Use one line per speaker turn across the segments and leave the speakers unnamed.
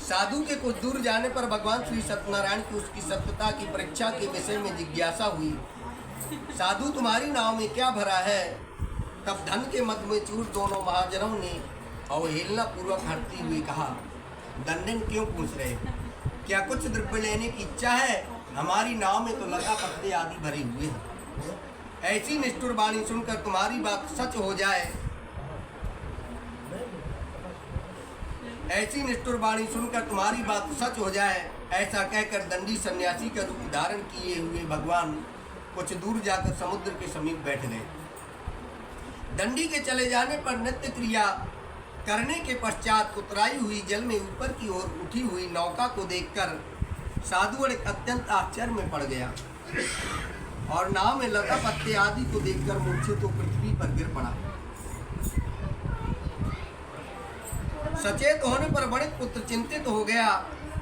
साधु के कुछ दूर जाने पर भगवान श्री सत्यनारायण की उसकी सत्यता की परीक्षा के विषय में जिज्ञासा हुई। साधु तुम्हारी नाव में क्या भरा है? तब धन के मद में चूर दोनों महाजनों ने अवहेलना पूर्वक हटती हुई कहा, दंडन क्यों पूछ रहे? क्या कुछ द्रव्य लेने की इच्छा है? हमारी नाव में तो लता पत्ते आदि भरे हुए हैं। ऐसी निष्ठुर वाणी सुनकर तुम्हारी बात सच हो जाए, ऐसी निष्ठुर वाणी सुनकर तुम्हारी बात सच हो जाए, ऐसा कहकर दंडी सन्यासी का रूप धारण किए हुए भगवान कुछ दूर जाकर समुद्र के समीप बैठ गए। दंडी के चले जाने पर नित्य क्रिया करने के पश्चात उतराई हुई जल में ऊपर की ओर उठी हुई नौका को देखकर साधु एक अत्यंत आश्चर्य में पड़ गया और नाव में लता पत्ते आदि को देखकर मूर्छित तो पृथ्वी पर गिर पड़ा। सचेत होने पर वणिक पुत्र चिंतित हो गया।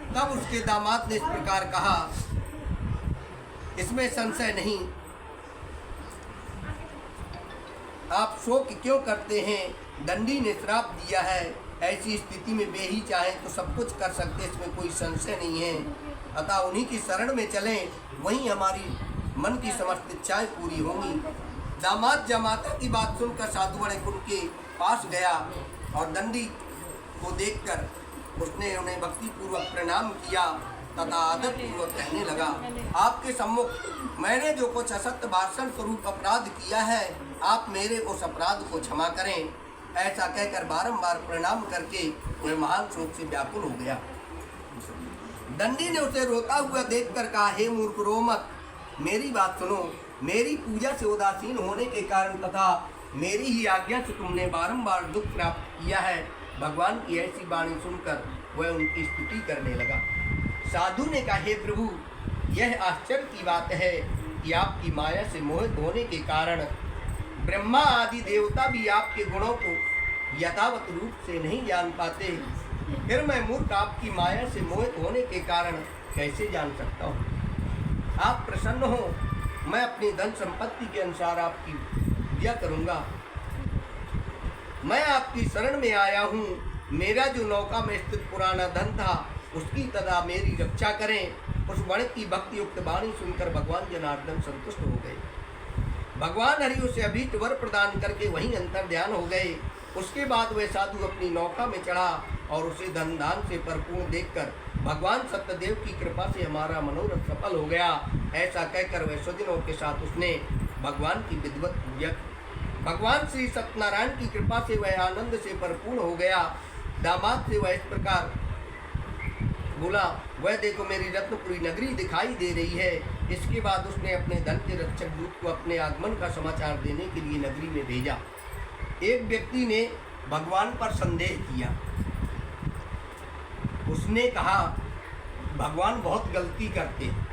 तब उसके दामाद ने इस प्रकार कहा, इसमें संशय नहीं, आप शोक क्यों करते हैं? दंडी ने श्राप दिया है, ऐसी स्थिति में वे ही चाहें तो सब कुछ कर सकते, इसमें कोई संशय नहीं है। अतः उन्हीं की शरण में चलें, वहीं हमारी मन की समस्त इच्छाएं पूरी होंगी। दामाद जमाता की बात सुनकर साधु वणिक उनके पास गया और दंडी को देखकर उसने उन्हें भक्ति पूर्वक प्रणाम किया तथा आदर पूर्वक कहने लगा, आपके सम्मुख मैंने जो कुछ असत्य भाषण स्वरूप अपराध किया है, आप मेरे उस अपराध को क्षमा करें। ऐसा कहकर बारंबार प्रणाम करके वह महान शोक से व्याकुल हो गया। दंडी ने उसे रोता हुआ देखकर कहा, हे मूर्ख रो मत, मेरी बात सुनो। मेरी पूजा से उदासीन होने के कारण तथा मेरी ही आज्ञा से तुमने बारंबार दुख प्राप्त किया है। भगवान की ऐसी वाणी सुनकर वह उनकी स्तुति करने लगा। साधु ने कहा, हे प्रभु, यह आश्चर्य की बात है कि आपकी माया से मोहित होने के कारण ब्रह्मा आदि देवता भी आपके गुणों को यथावत रूप से नहीं जान पाते। फिर मैं मूर्ख आपकी माया से मोहित होने के कारण कैसे जान सकता हूँ? आप प्रसन्न हो, मैं अपनी धन संपत्ति के अनुसार आपकी पूजा करूँगा। मैं आपकी शरण में आया हूँ। मेरा जो नौका में स्थित पुराना धन था, उसकी तथा मेरी रक्षा करें। उस वणिक की भक्ति युक्त वाणी सुनकर भगवान जनार्दन संतुष्ट हो गए। भगवान हरि उसे अभीष्ट वर प्रदान करके वहीं अंतर ध्यान हो गए। उसके बाद वह साधु अपनी नौका में चढ़ा और उसे धन दान से भरपूर देखकर भगवान सत्यदेव की कृपा से हमारा मनोरथ सफल हो गया, ऐसा कहकर वह स्वजनों के साथ उसने भगवान की विधिवत पूजा की। भगवान श्री सत्यनारायण की कृपा से वह आनंद से परिपूर्ण हो गया। दामाद से वह इस प्रकार बोला, वह देखो मेरी रत्नपुरी नगरी दिखाई दे रही है। इसके बाद उसने अपने धन के रक्षक दूत को अपने आगमन का समाचार देने के लिए नगरी में भेजा। एक व्यक्ति ने भगवान पर संदेह किया। उसने कहा, भगवान बहुत गलती करते हैं,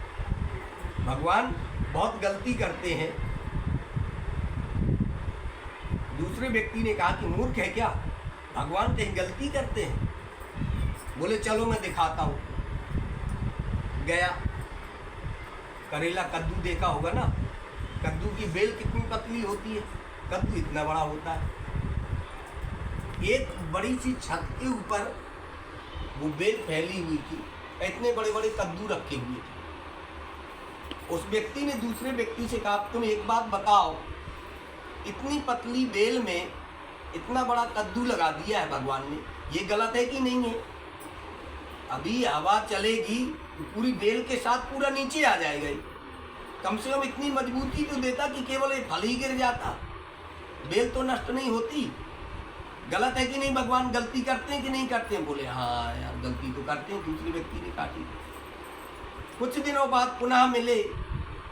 भगवान बहुत गलती करते हैं। दूसरे व्यक्ति ने कहा कि मूर्ख है क्या, भगवान कहीं गलती करते हैं? बोले चलो मैं दिखाता हूँ। गया, करेला कद्दू देखा होगा ना, कद्दू की बेल कितनी पतली होती है, कद्दू इतना बड़ा होता है। एक बड़ी सी छत के ऊपर वो बेल फैली हुई थी, इतने बड़े बड़े कद्दू रखे हुए थे। उस व्यक्ति ने दूसरे व्यक्ति से कहा, तुम एक बात बताओ, इतनी पतली बेल में इतना बड़ा कद्दू लगा दिया है भगवान ने, ये गलत है कि नहीं है? अभी हवा चलेगी तो पूरी बेल के साथ पूरा नीचे आ जाएगा। कम से कम इतनी मजबूती तो देता कि केवल एक फल ही गिर जाता, बेल तो नष्ट नहीं होती। गलत है कि नहीं? भगवान गलती करते हैं कि नहीं करते हैं? बोले हाँ यार गलती तो करते हैं। दूसरे व्यक्ति ने काटी। कुछ दिनों बाद पुनः मिले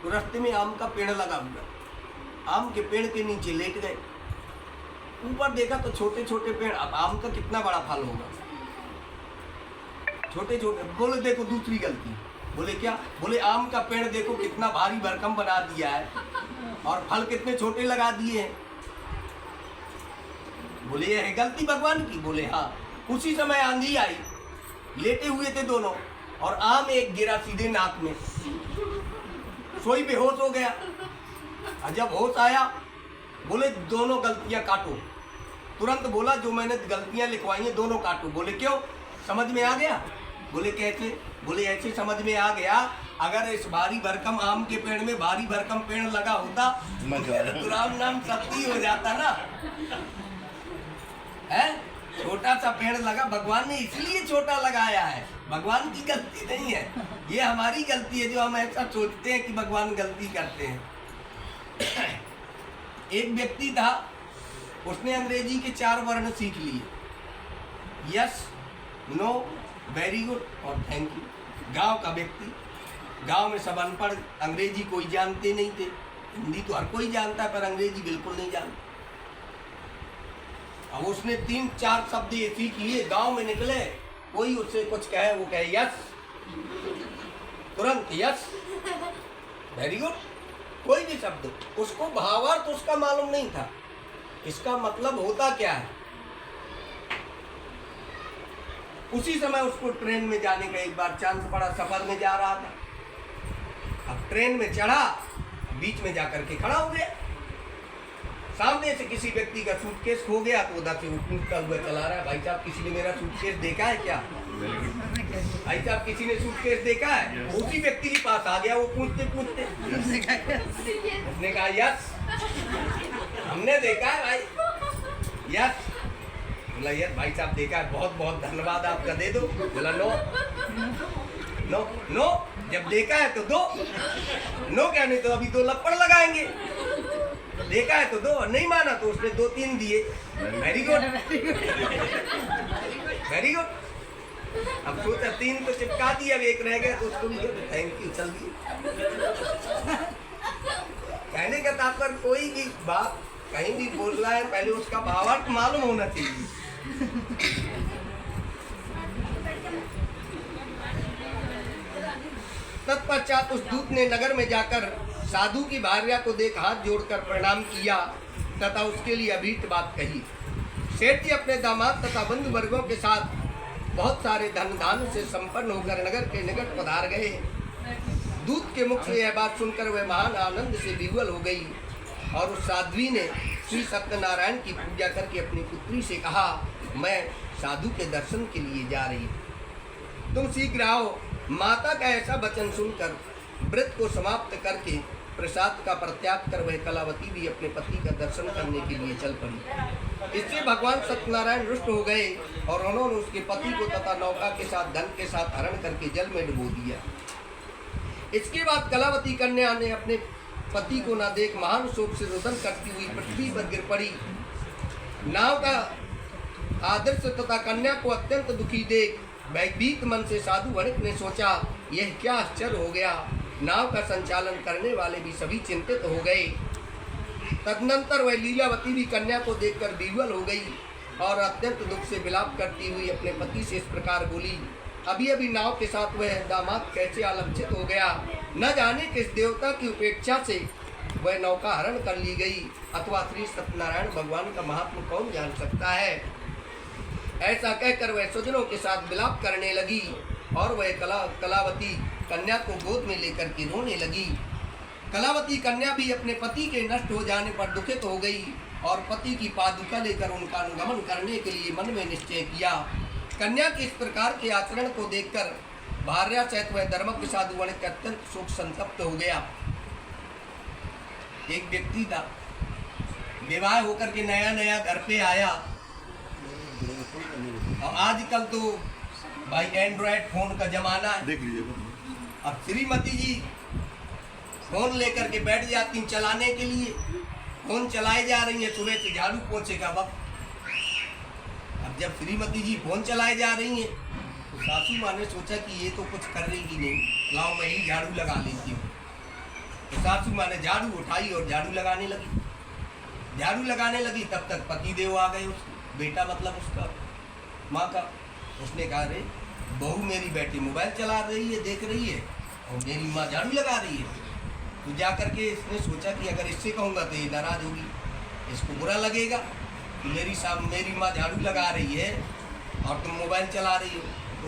तो रास्ते में आम का पेड़ लगा हुआ, आम के पेड़ के नीचे लेट गए। ऊपर देखा तो छोटे छोटे पेड़, अब आम का कितना बड़ा फल होगा, छोटे छोटे। बोले देखो दूसरी गलती। बोले क्या? बोले आम का पेड़ देखो कितना भारी भरकम बना दिया है और फल कितने छोटे लगा दिए हैं। बोले ये है गलती भगवान की? बोले हाँ। उसी समय आंधी आई, लेटे हुए थे दोनों और आम एक गिरा सीधे नाक में, सोई बेहोश हो गया। और जब होश आया बोले दोनों गलतियां काटो। तुरंत बोला जो मैंने गलतियां लिखवाई हैं दोनों काटो। बोले क्यों, समझ में आ गया? बोले कैसे? बोले ऐसे समझ में आ गया, अगर इस भारी भरकम आम के पेड़ में भारी भरकम पेड़ लगा होता तो राम नाम सत्य हो जाता ना। है छोटा सा पेड़ लगा, भगवान ने इसलिए छोटा लगाया है, भगवान की गलती नहीं है, ये हमारी गलती है जो हम ऐसा सोचते हैं कि भगवान गलती करते हैं। एक व्यक्ति था, उसने अंग्रेजी के 4 वर्ण सीख लिए, यस, नो, वेरी गुड और थैंक यू। गांव का व्यक्ति, गांव में सब अनपढ़, अंग्रेजी कोई जानते नहीं थे, हिंदी तो हर कोई जानता है पर अंग्रेजी बिल्कुल नहीं जानता। अब उसने 3-4 शब्द ये सीख लिए, गांव में निकले, कोई उससे कुछ कहे, वो कहे यस, तुरंत यस, वेरी गुड, कोई भी शब्द, उसको भावार्थ उसका मालूम नहीं था, इसका मतलब होता क्या है। उसी समय उसको ट्रेन में जाने का एक बार चांस पड़ा, सफर में जा रहा था। अब ट्रेन में चढ़ा, बीच में जाकर के खड़ा हो गया, सामने से किसी व्यक्ति का सूटकेस खो गया तो उधर से वो पूछता हुआ चला रहा है, भाई साहब किसी ने मेरा सूटकेस देखा है क्या? भाई साहब किसी ने सूटकेस देखा है? उसी व्यक्ति के पास आ गया वो पूछते पूछते, उसने कहा यस, हमने देखा है भाई, यस। बोला यस भाई साहब देखा है, बहुत बहुत धन्यवाद आपका, दे दो। बोला नो नो नो, जब देखा है तो दो, नो क्या, नहीं तो अभी 2 लपड़ लगाएंगे। देखा है तो दो, नहीं माना तो उसने 2-3 दिए, वेरी गुड वेरी गुड। अब सोचा 3 तो चिपका दिया, अब 1 रह गया तो उसको भी थैंक यू, चल दिए। कहने का तात्पर्य कोई भी बात कहीं भी बोल रहा है, पहले उसका भावार्थ मालूम होना चाहिए। तत्पश्चात उस दूत ने नगर में जाकर साधु की भार्या को देख हाथ जोड़कर प्रणाम किया तथा उसके लिए अभीत बात कही। सेठ जी अपने दामाद तथा बंधु वर्गों के साथ बहुत सारे धन धान से संपन्न होकर नगर के निकट पधार गए। दूत के मुख से यह बात सुनकर वह महान आनंद से विह्वल हो गई और उस साध्वी ने श्री सत्यनारायण की पूजा करके अपनी पुत्री से कहा, मैं साधु के दर्शन के लिए जा रही हूँ, तुम शीघ्र आओ। माता का ऐसा वचन सुनकर व्रत को समाप्त करके प्रसाद का परित्याग कर वह कलावती भी अपने पति का दर्शन करने के लिए चल पड़ी। इससे भगवान सत्यनारायण रुष्ट हो गए और उन्होंने उसके पति को तथा नौका के साथ धन के साथ हरण करके जल में डुबो दिया। इसके बाद कलावती कन्या ने अपने पति को न देख महान शोक से रुदन करती हुई पृथ्वी पर गिर पड़ी। नाव का आदर्श तथा कन्या को अत्यंत दुखी देख भयभीत मन से साधु वणिक ने सोचा, यह क्या आश्चर्य हो गया। नाव का संचालन करने वाले भी सभी चिंतित हो गए। तदनंतर वह लीलावती भी कन्या को देखकर विह्वल हो गई और अत्यंत दुख से विलाप करती हुई अपने पति से इस प्रकार बोली, अभी अभी नाव के साथ वह दामाद कैसे आलंचित हो गया, न जाने किस देवता की उपेक्षा से वह नौका हरण कर ली गई, अथवा श्री सत्यनारायण भगवान का महात्मा कौन जान सकता है। ऐसा कहकर वह स्वजनों के साथ विलाप करने लगी और वह कलावती कन्या को गोद में लेकर के रोने लगी। कलावती कन्या भी अपने पति के नष्ट हो जाने पर दुखित हो गई और पति की पादुका लेकर उनका अनुगमन करने के लिए मन में निश्चय किया। कन्या के इस प्रकार के आचरण को देखकर भार्या सहित वह धर्मज्ञ साधु वणिक अत्यंत शोक संतप्त हो गया। एक व्यक्ति था, विवाह होकर के नया नया घर पे आया और आजकल तो भाई एंड्रॉयड फोन का जमाना है, देख लीजिए। अब श्रीमती जी फोन लेकर के बैठ जाती हैं चलाने के लिए, फोन चलाए जा रही हैं, सुबह से झाड़ू पोछे का वक्त। अब जब श्रीमती जी फोन चलाए जा रही हैं तो सासू माँ ने सोचा कि ये तो कुछ कर रही नहीं, लाओ मैं ही झाड़ू लगा लेती हूँ। तो सासू माँ ने झाड़ू उठाई और झाड़ू लगाने लगी। झाड़ू लगाने लगी तब तक पति देव आ गए, उसके बेटा मतलब उसका माँ का। उसने कहा, अरे बहू मेरी बेटी मोबाइल चला रही है, देख रही है, और मेरी माँ झाड़ू लगा रही है। तो जा करके इसने सोचा कि अगर इससे कहूँगा तो ये नाराज होगी, इसको बुरा लगेगा कि मेरी माँ झाड़ू लगा रही है और तुम मोबाइल चला रही हो।